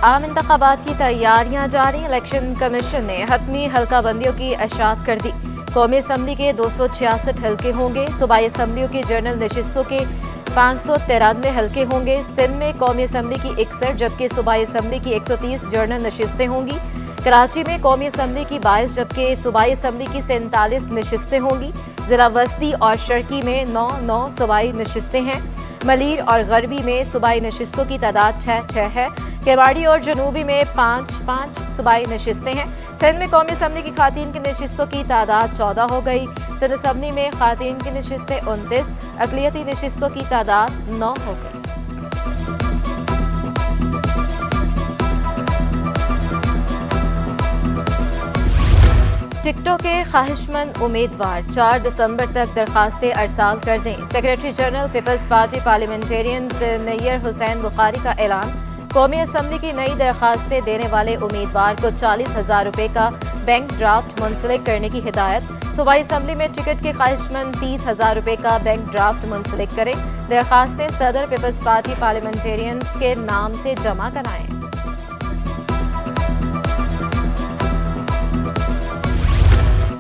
عام انتخابات کی تیاریاں جاری، الیکشن کمیشن نے حتمی حلقہ بندیوں کی اشاعت کر دی۔ قومی اسمبلی کے 266 حلقے ہوں گے، صوبائی اسمبلیوں کی جنرل نشستوں کے 593 حلقے ہوں گے۔ سندھ میں قومی اسمبلی کی 61 جبکہ صوبائی اسمبلی کی 130 جنرل نشستیں ہوں گی۔ کراچی میں قومی اسمبلی کی 22 جبکہ صوبائی اسمبلی کی 47 نشستیں ہوں گی۔ ضلع وسطی اور شرقی میں 9 صوبائی نشستیں ہیں۔ ملیر اور غربی میں صوبائی نشستوں کی تعداد 6 ہے۔ کیواڑی اور جنوبی میں 5 صوبائی نشستیں ہیں۔ سندھ میں قومی اسمبلی کی خواتین کی نشستوں کی تعداد 14 ہو گئی۔ سندھ اسمبلی میں خواتین کی نشستیں 29، اقلیتی نشستوں کی تعداد 9 ہو گئی۔ ٹکٹوں کے خواہش مند امیدوار 4 دسمبر تک درخواستیں ارسال کر دیں۔ سیکریٹری جنرل پیپلز پارٹی پارلیمنٹرین نیر حسین بخاری کا اعلان۔ قومی اسمبلی کی نئی درخواستیں دینے والے امیدوار کو 40,000 روپے کا بینک ڈرافٹ منسلک کرنے کی ہدایت۔ صوبائی اسمبلی میں ٹکٹ کے خواہش مند 30,000 روپے کا بینک ڈرافٹ منسلک کریں۔ درخواستیں صدر پیپلز پارٹی پارلیمنٹرینز کے نام سے جمع کرائیں۔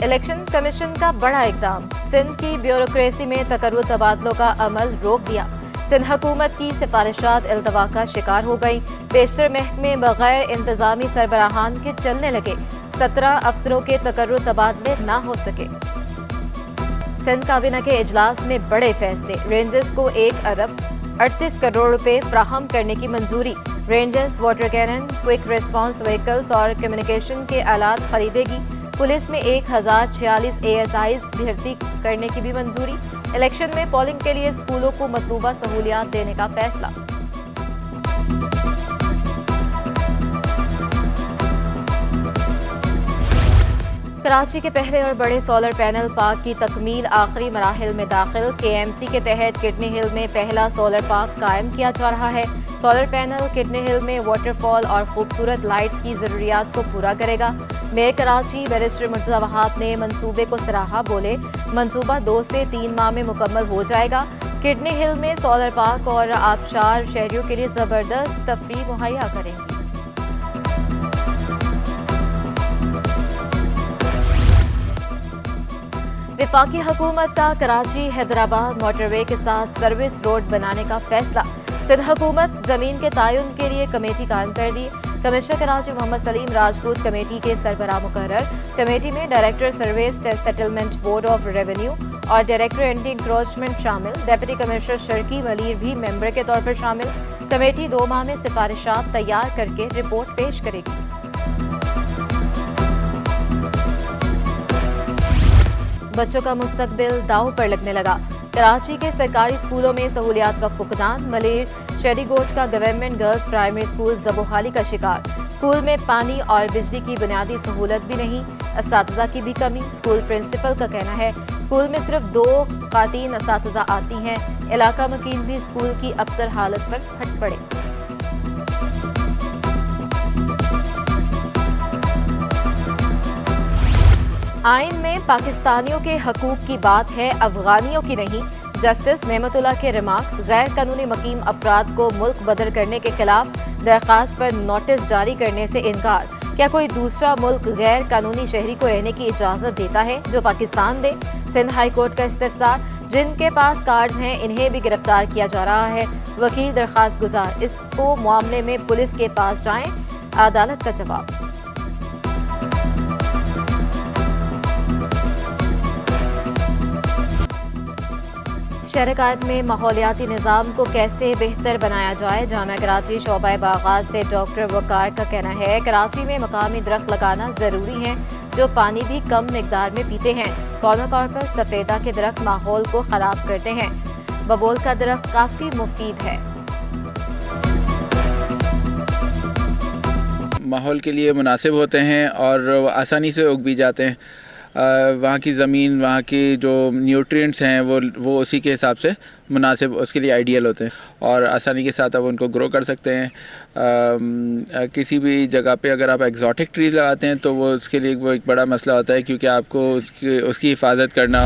الیکشن کمیشن کا بڑا اقدام، سندھ کی بیوروکریسی میں تقرر تبادلوں کا عمل روک دیا۔ سندھ حکومت کی سفارشات التوا کا شکار ہو گئیں۔ بیشتر محکمے بغیر انتظامی سربراہان کے چلنے لگے۔ 17 افسروں کے تقرر تبادلے نہ ہو سکے۔ سندھ کابینہ کے اجلاس میں بڑے فیصلے، رینجرز کو 1 ارب 38 کروڑ روپے فراہم کرنے کی منظوری۔ Rangers water cannon, quick response vehicles اور کمیونیکیشن کے آلات خریدے گی۔ پولیس میں 1046 ASIs بھرتی کرنے کی بھی منظوری۔ الیکشن میں پولنگ کے لیے اسکولوں کو مطلوبہ سہولیات دینے کا فیصلہ۔ کراچی کے پہلے اور بڑے سولر پینل پارک کی تکمیل آخری مراحل میں داخل۔ KMC کے تحت کڈنی ہل میں پہلا سولر پارک قائم کیا جا رہا ہے۔ سولر پینل کڈنی ہل میں واٹر فال اور خوبصورت لائٹس کی ضروریات کو پورا کرے گا۔ میئر کراچی بیرسٹر مرتضی وہاب نے منصوبے کو سراہا، بولے منصوبہ 2 سے 3 ماہ میں مکمل ہو جائے گا۔ کڈنی ہل میں سولر پارک اور آبشار شہریوں کے لیے زبردست تفریح مہیا کریں گی۔ وفاقی حکومت کا کراچی حیدرآباد موٹر وے کے ساتھ سروس روڈ بنانے کا فیصلہ۔ سندھ حکومت زمین کے تعین کے لیے کمیٹی قائم کر دی۔ کمشنر کراچی محمد سلیم راجپوت کمیٹی کے سربراہ مقرر۔ کمیٹی میں director service settlement board of revenue اور ڈائریکٹر اینٹی انکروچمنٹ شامل۔ ڈپٹی کمشنر شرقی ملیر بھی ممبر کے طور پر شامل۔ کمیٹی 2 ماہ میں سفارشات تیار کر کے رپورٹ پیش کرے گی۔ بچوں کا مستقبل داؤ پر لگنے لگا، کراچی کے سرکاری اسکولوں میں سہولیات کا فقدان۔ ملیر شیری گوٹ کا گورنمنٹ گرلز پرائمری اسکول زبوحالی کا شکار۔ اسکول میں پانی اور بجلی کی بنیادی سہولت بھی نہیں، اساتذہ کی بھی کمی۔ اسکول پرنسپل کا کہنا ہے اسکول میں صرف 2 خواتین اساتذہ آتی ہیں۔ علاقہ مکین بھی اسکول کی ابتر حالت پر پھٹ پڑے۔ آئین میں پاکستانیوں کے حقوق کی بات ہے، افغانیوں کی نہیں۔ جسٹس نعمت اللہ کے ریمارکس، غیر قانونی مقیم افراد کو ملک بدر کرنے کے خلاف درخواست پر نوٹس جاری کرنے سے انکار۔ کیا کوئی دوسرا ملک غیر قانونی شہری کو رہنے کی اجازت دیتا ہے جو پاکستان دے؟ سندھ ہائی کورٹ کا استفسار، جن کے پاس کارڈز ہیں انہیں بھی گرفتار کیا جا رہا ہے۔ وکیل درخواست گزار، اس کو معاملے میں پولیس کے پاس جائیں، عدالت کا جواب۔ شہر قائد میں ماحولیاتی نظام کو کیسے بہتر بنایا جائے؟ جامعہ کراچی شعبہ باغات سے ڈاکٹر وقار کا کہنا ہے کراچی میں مقامی درخت لگانا ضروری ہے جو پانی بھی کم مقدار میں پیتے ہیں۔ قومی طور پر سفیدہ کے درخت ماحول کو خراب کرتے ہیں، ببول کا درخت کافی مفید ہے۔ ماحول کے لیے مناسب ہوتے ہیں اور آسانی سے اگ بھی جاتے ہیں۔ وہاں کی زمین، وہاں کی جو نیوٹرینٹس ہیں وہ اسی کے حساب سے مناسب اس کے لیے آئیڈیل ہوتے ہیں اور آسانی کے ساتھ آپ ان کو گرو کر سکتے ہیں۔ کسی بھی جگہ پہ اگر آپ ایگزاٹک ٹریز لگاتے ہیں تو وہ اس کے لیے وہ ایک بڑا مسئلہ ہوتا ہے کیونکہ آپ کو اس کی حفاظت کرنا